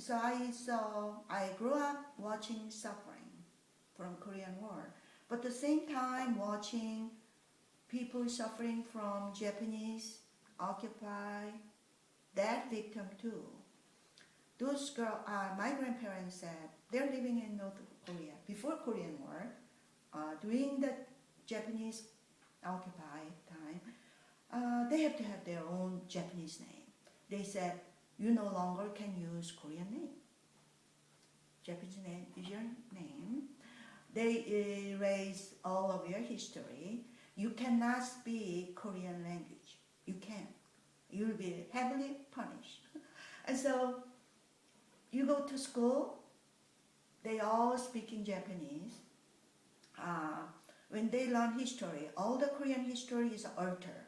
So I grew up watching suffering from Korean War, but at the same time watching people suffering from Japanese occupy, that victim too. Those girls, my grandparents said they're living in North Korea before Korean War, during the Japanese occupy time. They have to have their own Japanese name. They said you no longer can use Korean name. Japanese name is your name. They erase all of your history. You cannot speak Korean language. You can't. You'll be heavily punished. And so you go to school, they all speaking Japanese. When they learn history, all the Korean history is alter.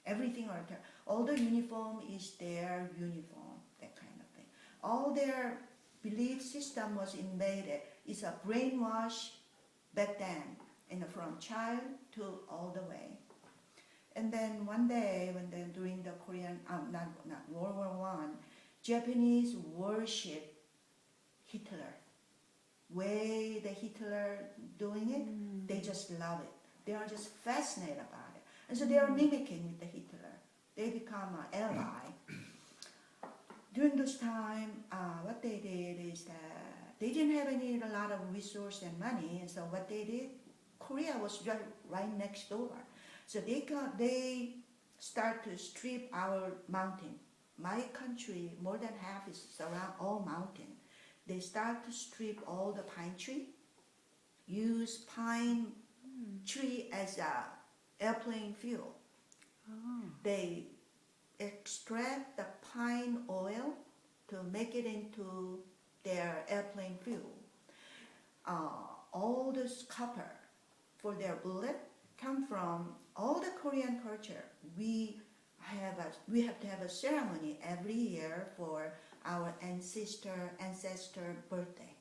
Everything alter. All the uniform is their uniform, that kind of thing. All their belief system was invaded. It's a brainwash back then, from child to all the way. And then one day, during the Korean, not World War I, Japanese worship Hitler. Way the Hitler doing it, they just love it. They are just fascinated about it. And so they are mimicking with the Hitler. They become an ally. During this time, what they did is that they didn't have a lot of resource and money, and so what they did, Korea was just right next door. So they start to strip our mountain. My country, more than half is around all mountain. They start to strip all the pine tree, use pine tree as a airplane fuel. Oh. They extract the pine oil to make it into their airplane fuel. All this copper for their bullet come from all the Korean culture. We have to have a ceremony every year for our ancestor birthday.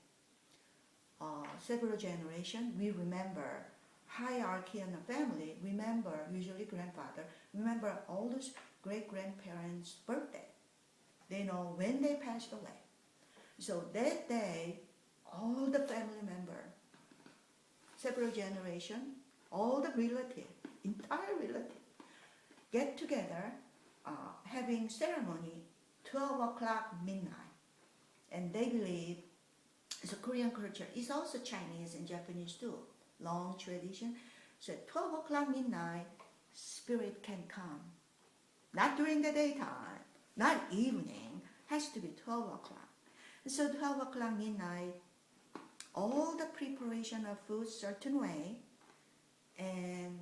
Several generations, we remember hierarchy in the family, remember usually grandfather, remember all those great-grandparents' birthday. They know when they passed away. So that day, all the family member, several generations, all the relatives, entire relatives, get together, having ceremony 12 o'clock midnight. And they believe it's a Korean culture. It's also Chinese and Japanese too. Long tradition. So 12 o'clock midnight, spirit can come. Not during the daytime, not evening. Has to be 12 o'clock. And so 12 o'clock midnight, all the preparation of food certain way, and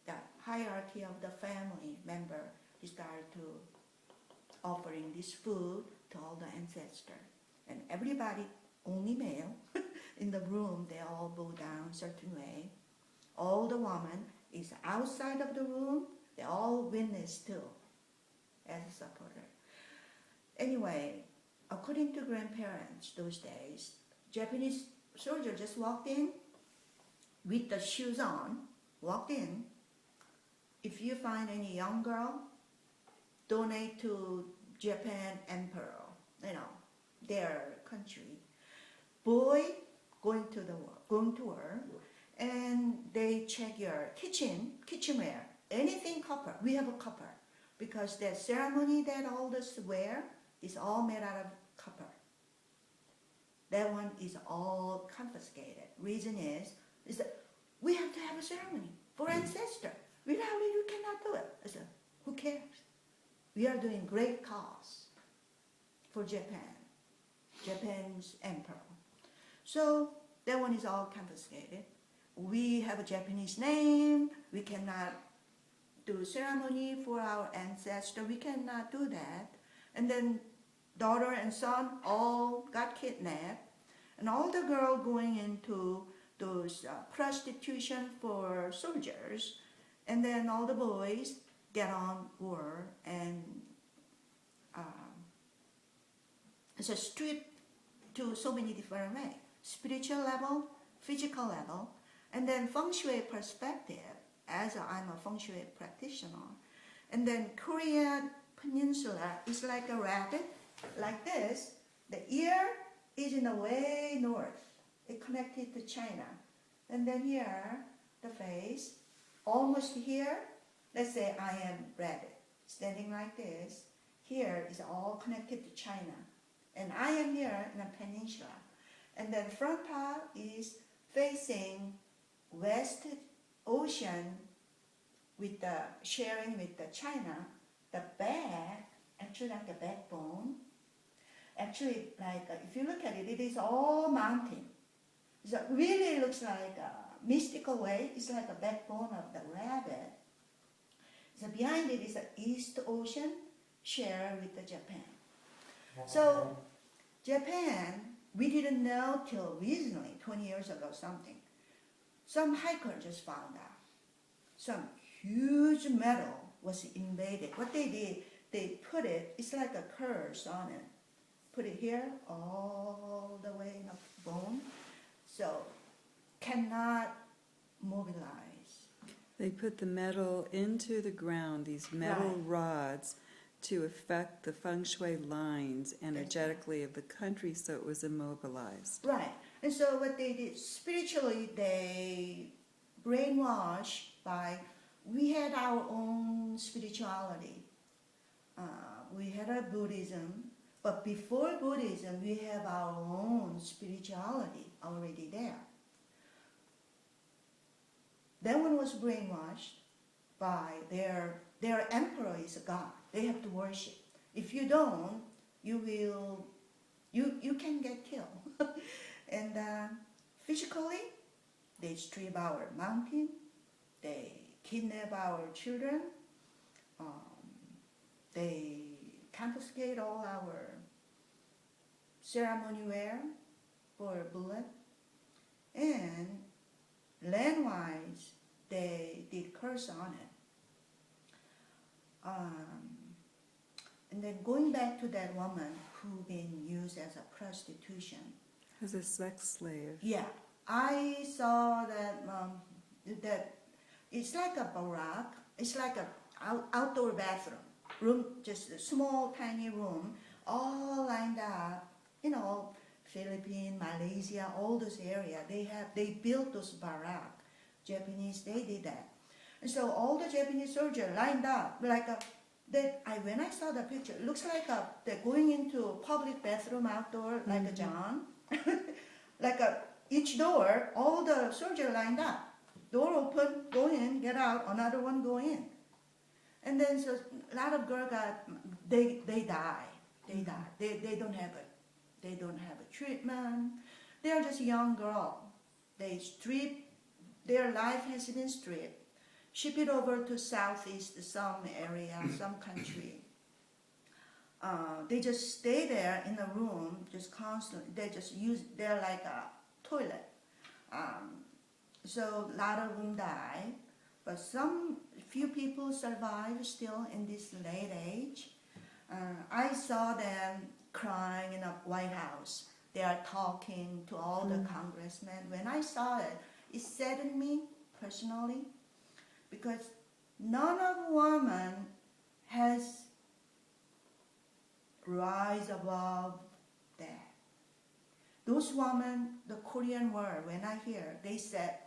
the hierarchy of the family member start to offering this food to all the ancestors. And everybody, only male, in the room, they all bow down certain way. All the woman is outside of the room, they all witness too, as a supporter. Anyway, according to grandparents those days, Japanese soldier just walked in with the shoes on, walked in. If you find any young girl, donate to Japan Emperor, their country. Boy, going to work, and they check your kitchenware, anything copper. We have a copper, because the ceremony that all this wear is all made out of copper. That one is all confiscated. Reason is that we have to have a ceremony for ancestor. Without it, you cannot do it. I said, who cares? We are doing great cause for Japan's emperor. So that one is all confiscated. We have a Japanese name. We cannot do ceremony for our ancestor. We cannot do that. And then daughter and son all got kidnapped. And all the girls going into those prostitution for soldiers. And then all the boys get on war, and it's a stripped to so many different ways. Spiritual level, physical level, and then feng shui perspective, as I'm a feng shui practitioner. And then Korean peninsula is like a rabbit, like this, The ear is in the way north. It connected to China. And then here, the face, almost here, let's say I am red, standing like this. Here is all connected to China. And I am here in a peninsula. And then front part is facing West Ocean with the sharing with the China. The back, actually like a backbone. Actually, like if you look at it, it is all mountain. So it really looks like a mystical way. It's like a backbone of the rabbit. So behind it is the East Ocean share with the Japan. So Japan, we didn't know till recently, 20 years ago something. Some hiker just found out. Some huge metal was invaded. What they did, they put it, it's like a curse on it. Put it here, all the way in a bone. So cannot mobilize. They put the metal into the ground, these metal rods, to affect the feng shui lines energetically of the country, so it was immobilized. Right. And so what they did, spiritually, they brainwashed by, we had our own spirituality. We had a Buddhism, but before Buddhism, we have our own spirituality already there. That one was brainwashed by their emperor is a god. They have to worship. If you don't, you can get killed. And physically, they strip our mountain. They kidnap our children. They confiscate all our ceremony wear for blood. And land-wise, they did curse on it. And then going back to that woman who been used as a prostitution. As a sex slave. Yeah, I saw that that it's like a barack. It's like a outdoor bathroom room, just a small tiny room, all lined up. You know, Philippines, Malaysia, all those areas. They built those barack. Japanese, they did that. And so all the Japanese soldiers lined up like a. When I saw the picture, it looks like they're going into a public bathroom outdoor, like a John. Like each door, all the soldiers lined up. Door open, go in, get out, another one go in. And then so a lot of girls they die. They die. They don't have a treatment. They are just young girl. They strip, their life has been stripped. Ship it over to southeast, some area, some country. They just stay there in a room, just constantly. They're like a toilet. So a lot of them die, but few people survive still in this late age. I saw them crying in the White House. They are talking to all the congressmen. When I saw it, it saddened me personally. Because none of woman has rise above that. Those women, the Korean word, when I hear, they said,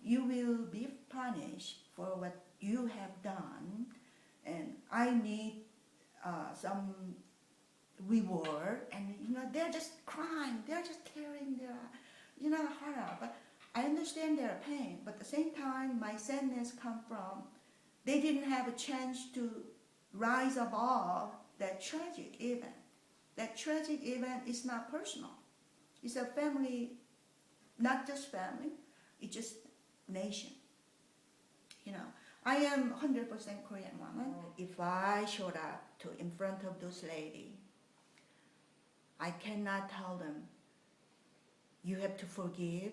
you will be punished for what you have done, and I need some reward. And they're just crying, they're just tearing their heart out. But I understand their pain, but at the same time, my sadness comes from they didn't have a chance to rise above that tragic event. That tragic event is not personal. It's a family, not just family, it's just nation. I am 100% Korean woman. If I showed up in front of those ladies, I cannot tell them, you have to forgive.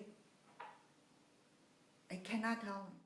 I cannot tell them.